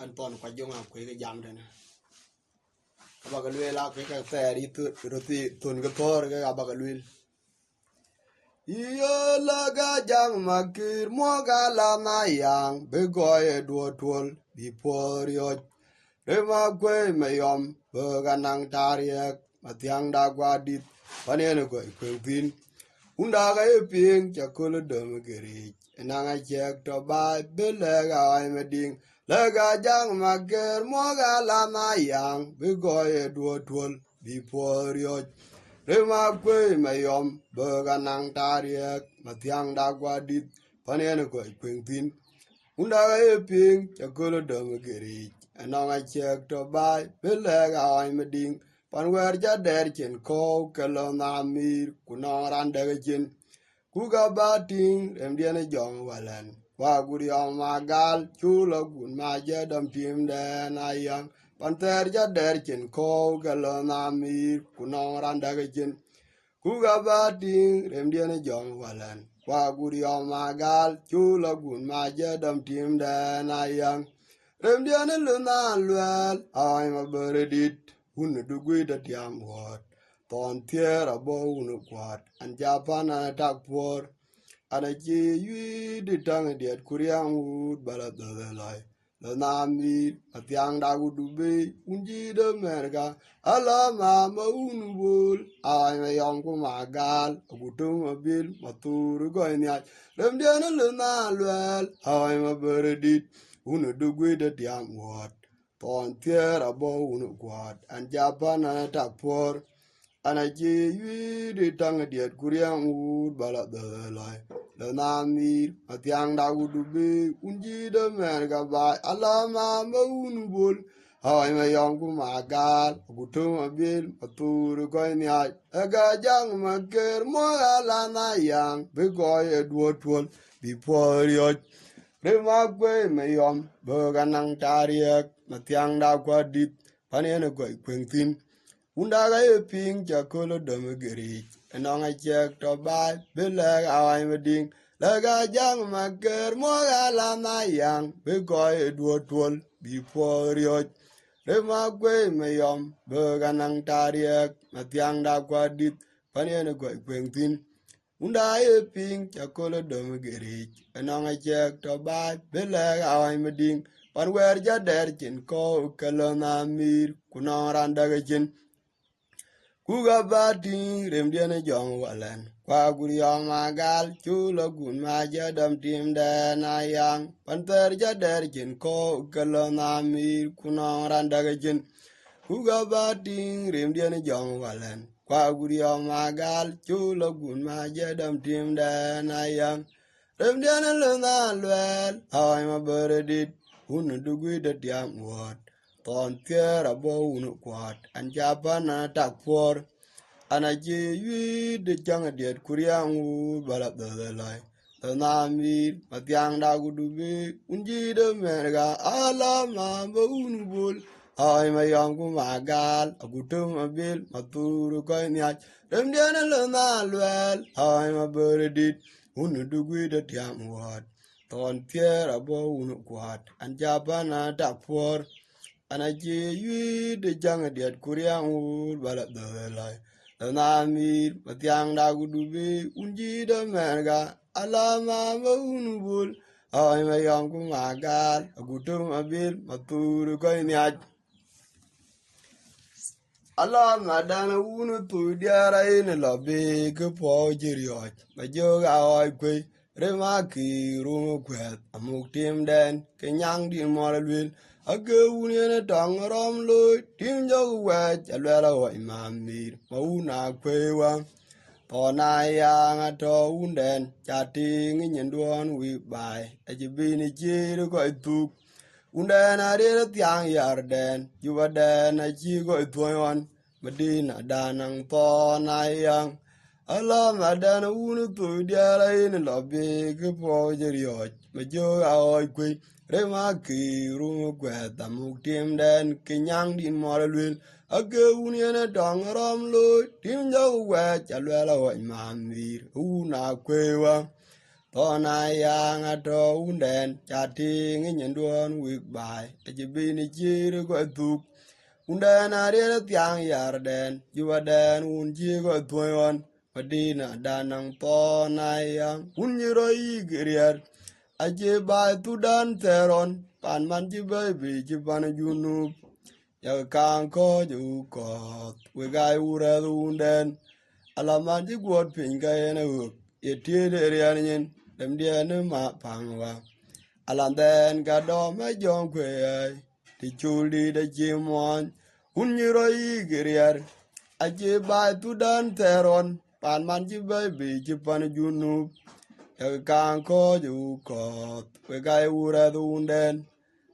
kan ton kwa jonga kwe ke jam dena abagalwe la ke ka teri tu roti tun ke tor ke abagalwe iyo la ga jang makir mo ga la na yang be goye do tol bi por yo re ma kwe me yom be ga nang tariek matiang da gwa dit panene ko kwe pin unda ga e ping cha kol dom geri enanga chek to ba be le ga ai me ding le ga jang makir mo ga la na yang be goye do tol bi por yo re ma kwe me yom be ga nang tariek matiang da gwa dit panene ko kwe pin unda ga e ping cha kol dom geri enanga chek to ba be le ga ai me ding pan wer ja der chen ko kelo na mir kuno ran de chen ku ga ba ting rem diene jong walan wa guri o magal chulo gun ma je dam tim de na yang pan ter ja der chen ko kelo na mir kuno ran de chen ku ga ba ting rem diene jong walan wa guri o magal chulo gun ma je dam tim de na yang rem diene lu na lwel ai ma beredit unu dugui da tiam wat ton tier abo unu kwat an japan an tak por ana ji yui di tang diet kuriang ud bala da lai la nami atiang da udu be unji de merga ala ma unu bul ai ma yong ku magal gutum abil matur go nya rem diana lu na lwel ai ma beredit unu dugui da tiam wat ton tier abo unu kwat an japan an tak por ana ji yui di tang diet kuriang ud bala da lai la nami atiang da udu be unji de merga ba ala ma unu bul ai ma yong ku magal gutum abil matur go nya aga jang ma ker mo ala na yang be go e duotol bi por yo re ma kwe me yom be ga nang tariek matiang da kwa dit panene go kwen tin unda ga e ping ja kolo dom geri enanga chek to ba be le ai me ding le ga jang ma ker mo ga la na yang be go e duotol bi por yo re ma kwe me yom be ga nang tariek matiang da kwa dit panene go kwen tin unda e ping cha kolo dom geri enanga chek to ba be le ai me ding pan wer ja der chin ko kelo na mir kuno ran da chin ku ga ba ting rem diene jong walan kwa guri o magal chulo gun ma ja dam tim de na yang pan ter ja der chin ko kelo na mir kuno ran da chin ku ga ba ting rem diene jong walan kwa guri o magal chulo gun ma ja dam tim de na yang rem diene lu na lwel ai ma beredit unu dugui da tiam wat ton tier abo unu kwat an japan an tak por ana ji yui de jang diet kuriang u bala da lai da na mi matiang da gudu be unji de merga ala ma unu bul ai ma yang ku magal agutum abil matur ko nya rem diana lu na lwel ai ma beredit unu dugui da tiam wat ton tier abo unu kwat an japan an tak por ana ji yui de jang diet kuriang u bala da lai la na mi matiang da gudu be unji de merga ala ma unu bul ai ma yang ku magal agutum abil matur ko nya ala ma dana unu tu diara in la be ke po jiriot ma jo ga oi kwe re ma ki ru kwet amuk tim den ke nyang di mo la lwil age uni ne dang rom lo tim jo we ja la wa ma mir ma una kwe wa to na ya nga to unden cha ti ngi nyen duon wi bai a ji bi ni ji ru ko tu unden a re tiang yar den ju wa den a ji ko tuon Medina danang po na yang ala madana unu tu diara in lobby ke po jeriot majo aoi kwe re ma ki ru kwe tamuk tim den kinyang din moralwil age uni ne dong rom lo tim jo we chalwela wa mamir una kwe wa Tona yang ato unden chatting in duan week by a jibini chir go duk unden a real tiang yarden you are then un jigo tuan padina danang tona yang unjiro igrier a jibai tudan teron pan man jibai jiban junub ya kang ko ju kot we gai ura unden alaman jiguot pinga ena hook ye tiede rianin dem diene ma pangwa alanden gado me jon kwe ti chuli de chimon unyiro igirier aje bai tudan teron pan man ji baby ji pan junub ya kan ko ju kot we gai ura dunden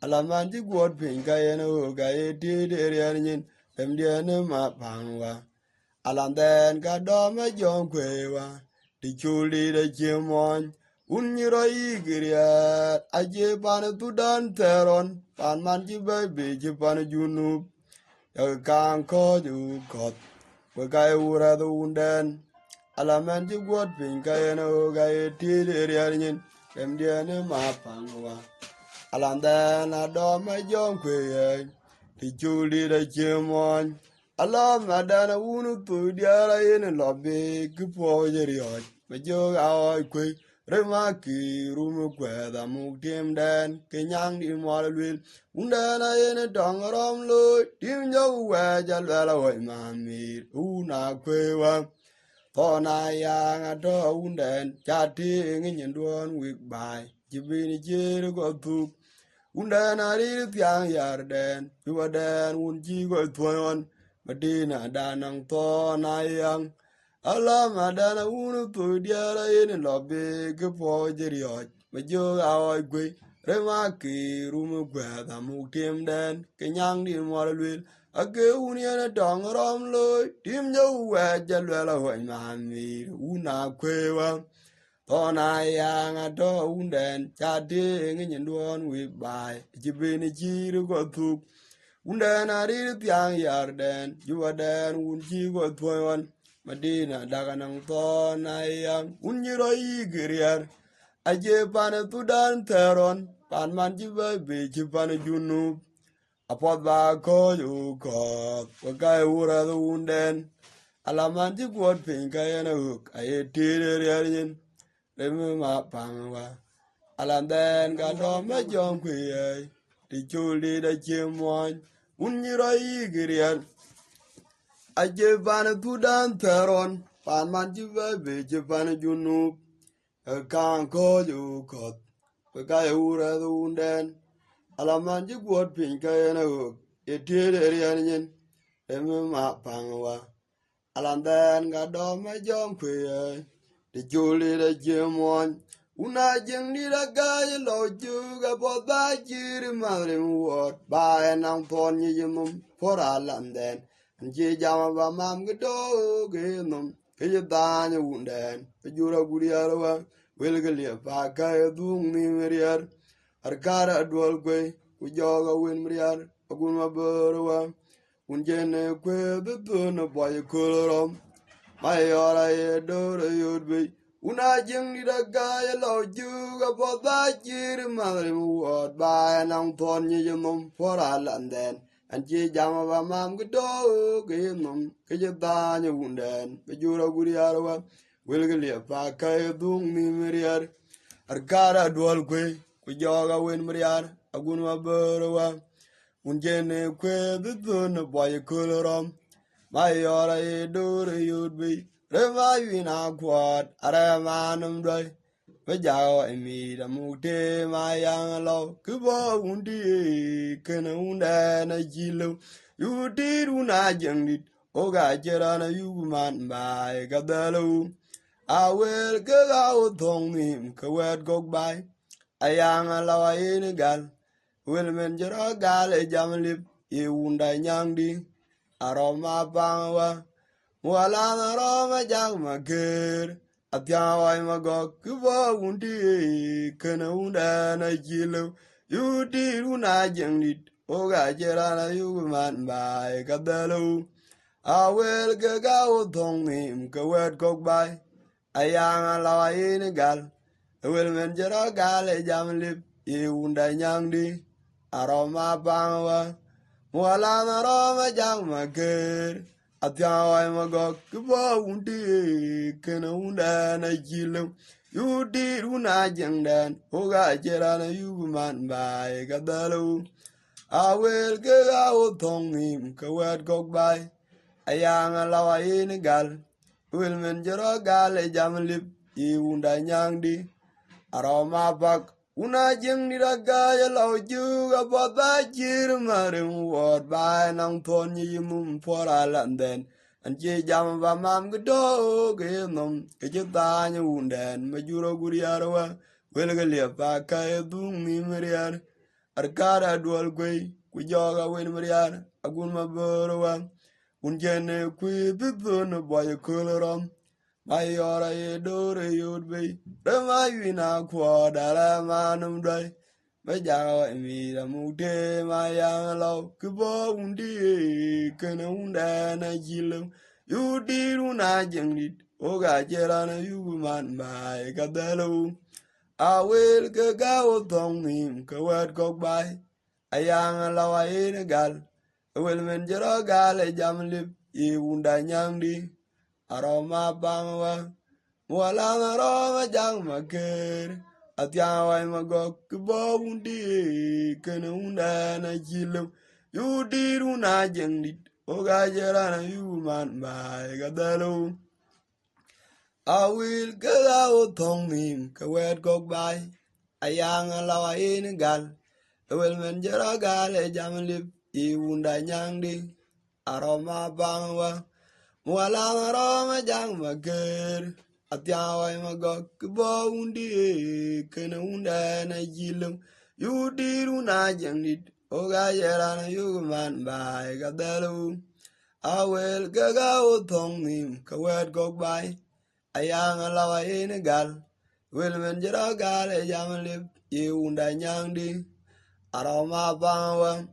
alaman jiguot pinga ena hook ye tiede rianin dem diene ma pangwa alanden gado me jon kwe ti chuli de chimon unyiro igiriat aje pan tudan teron pan man ji baby ji pan junub ya kan ko ju kot we kai ura dunden alaman ji got pin kai no ga ti de rianin dem diene ma pangwa alanden ado me jon kwe ti chuli de chimon alam adana unu tu diara yen lobby kupo jeriot majo aoi kwe remaki rumu kweda muktim den kenyang di mwalwil undana yen dongorom lo tim jo we jalwela wai mamir una kwewa tona yang ato unden chati ngin duon wik bai jibini jiru go tuk undana rir tiang yarden yuaden unji go tuon Madina danang tona yang alam adana unu tu diara yen lobby kepo jeriot majo aoi gwe remaki rumu gwada muktim den kenyang di mwalwil ake uniana dongorom loy tim jo we jalwela hoy mamir una kwewa tona yang ato unden chati ngin duon wi bai jibini jiru go tuk unden arir tiang yarden juaden unji go tuan Madina daganang tona yang unyiro igirier aje pan tudan teron pan man jiba beji pan junub apot ba ko ju kot wakai ura unden alaman jiguot pinka yana hook aye tire riarin lemu ma pangwa alanden gado me jom kwe ti chuli da chimwan unyiro igirier aje pan tudan teron pan man jiba beji pan junub kan ko ju kot wakai ura unden alaman jiguot pinka yana hook ye tire riarin lemu ma pangwa alanden gado me jom kwe ti chuli da chimwan una jeng di da gay lo juga poda jiri madre muot ba enang pon yi yimum for alanden anji jama ba mam gdo genum ke yadanya unden pe jura guri arwa welgelia ba kay dung ni meriar arkara adwal kwe ujoga wen meriar agun maberwa unjene kwe betuna boy kolorom mayora ye dore yudbe una jeng di da gaya lo juga poda jiri madre muot ba enang pon yi yimum for alanden anji jama ba mam gdo genum ke yadanya unden pe jura guri arwa welgelia ba kay dung ni meriar arkara adwal kwe ujoga wen meriar agun maberwa unjene kwe betuna boy kolorom mayora ye dore yudbe rema yina kwat aremanum doi Vajao emi da mukte mayang lo kubo undi kena unda na jilo yudir una jangdit oga jera na yuman bai kadalo awel kaga thong nim kawet gok bai ayang lo in gal wel men jera gal e jamlip e unda nyangdi aroma bangwa wala na roma jag mager Atyawa magok kubo undi kena unda na jilo yudir una jangdit oga jera na yuman bai kadalo awel kaga thong nim kawet gok bai ayang lo in gal Will men jero gale jam lip ye unda nyang di aroma bangwa mwala na roma jang maker atyawa magok kubo undi kena unda na jilum yudi una jangdan oga jera na yuman bai gadalu awel ke ga otong nim kawat gok bai ayang alawa in gal will men jero gale jam lip ye unda nyang di aroma bak una jeng ni raga ya lau juga bota jir marim wot bai nang thon yi mum pora landen an che jam va mam gdo ge nom ke jeta nyu unden ma juro guriarwa wel ge le pa ka e dung mi meriar ar kara duol gwe ku joga wen meriar agun ma borwa un jene ku bibun boy kolorom Mayora ye dore yod be, Rama yina kwa dara manum dai, Majawa mi la mute mayang lau, Kubo undi kena unda na jilum, Yudiru na jenglit, Oga jera na yuman bai kadalo, Awel ke gao tong nim kawat kok bai, Ayang lau ayin gal, Awel menjero gal e jam lip, Ye unda nyang di, aroma bangwa mwala aroma jang maker atyawa magok kubo undi kena unda na jilum yudiru na jengdit oga jera na yuman bai gadalo awil kala otong nim kawet gok bai ayang alawa in gal awil men jera gal e jamlip I unda nyangdi aroma bangwa mwala roma jang maker atyawa magok kubo undi kena unda na jilum yudiru na jangdit oga yera na yuman bai gadalu awel gaga otong nim kawet gok bai ayang alawa in gal wel men jera gal e jamlip ye unda nyangdi aroma bangwa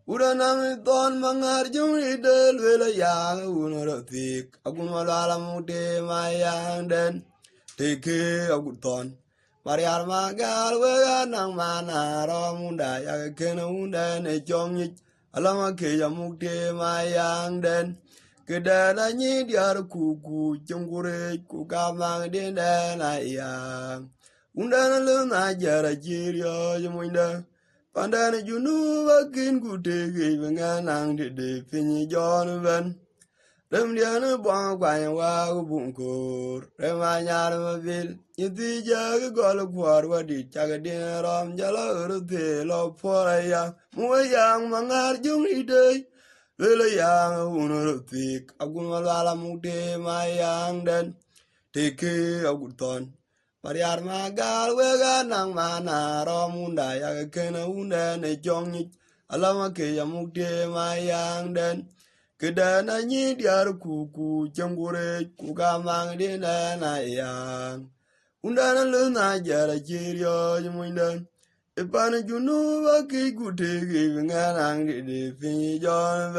Uranami ton mangar jumri del vela yang unaratik agun malala mute mayang den teke aguton mariar magal wega nang mana ramunda ya kena unda ne jongit alama ke jamukte mayang den kedana nyi diar kuku jengkure ku kamang den na ya unda na luna jara jirio jumunda Pandana junuba kin kutege benganang de pinyi jon ben. Rem diana buang kwanya wa bungkur. Rem anyar mabil. Yiti jaga gol kwar wadi caga dina rom jala urute lo poraya. Mua yang mangar jung ide. Lele yang unurutik. Agun malwala mukde mayang den. Teke aguton. Mariar magal wega nang mana romunda ya kena unda ne jongit alama ke yamukde mayang den kedana nyi diar kuku jengure kuka mang dina na yang unda na luna jara jirio jumuindan ipana junuba ki kutegi nganang de finyi jon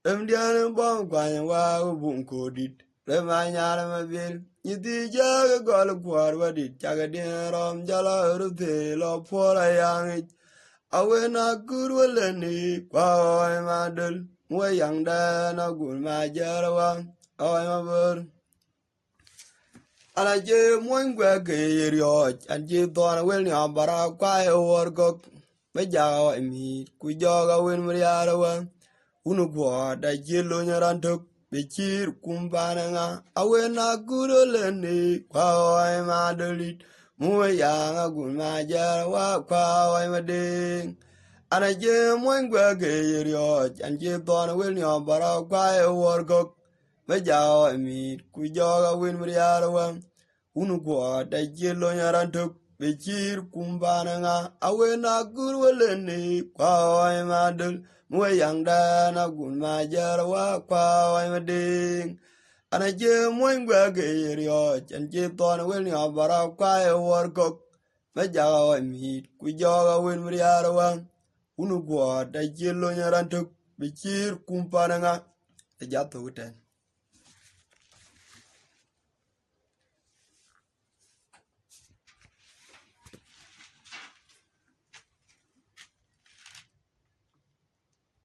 ben diana bong kwanya wa bungkodit remanyar mabil Yiti jaga gol kwar wadi caga dina rom jala urute lo pora yang awena kurwaleni kwa oi madul mwa yang dana gun ma jarawa oi mabur ala je mwen gwa ke yerioj an je dona wel ni ambara kwa e worgok me jaga mi ku joga wen mriarawa unu kwa da jelo nyarantok Bichir kumpananga awena guruleni kwa oi madulit muwe yang agun majar wa kwa oi mading ana je mwen gwa ge yerioj an je ton wel ni bara kwa e worgok me jawa mi ku joga wen mriarwa unu kwa da jelo nyarantuk Bichir kumpananga awena guruleni kwa oi madul Mwe yang dana gun majar wa kwa wa mading ana je mwen gwa ge rio chan je ton wel ni abara kwa e workok me jaga wa mi ku joga wen mriar wa unu gwa da je lo nyaran tuk bichir kumpananga e jato uten